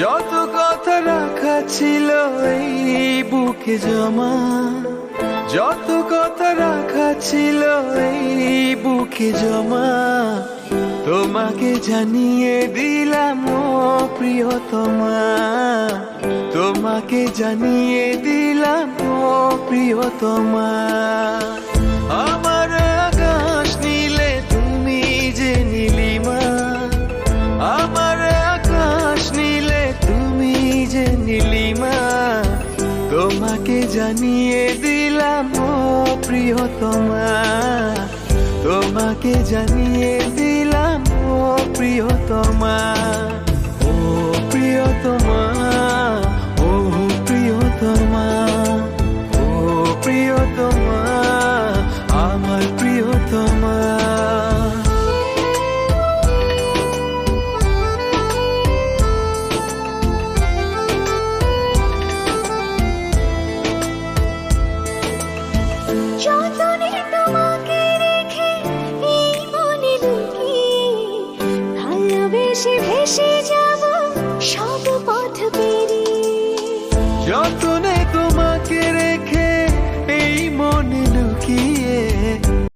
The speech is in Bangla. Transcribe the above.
যত কথা রাখা ছিল এই বুকে জমা, যত কথা রাখা ছিল এই বুকে জমা, তোমাকে জানিয়ে দিলাম ও প্রিয়তমা, তোমাকে জানিয়ে দিলাম ও প্রিয়তমা। আমার আকাশ নীলে তুমি যে নীলিমা, আমার আকাশ নীলে তুমি যে নীলিমা, তোমাকে জানিয়ে দিলাম ও প্রিয়তমা, তোমাকে জানিয়ে দিলাম ও প্রিয়তমা। ও প্রিয়তমা, ও প্রিয়তমা, ও প্রিয়তমা, আমার প্রিয়তমা। যতনে তোমাকে রেখে এই মনে লুকিয়ে, ভালোবেসে ভেসে যাব সব পথ পেরিয়ে। যতনে তোমাকে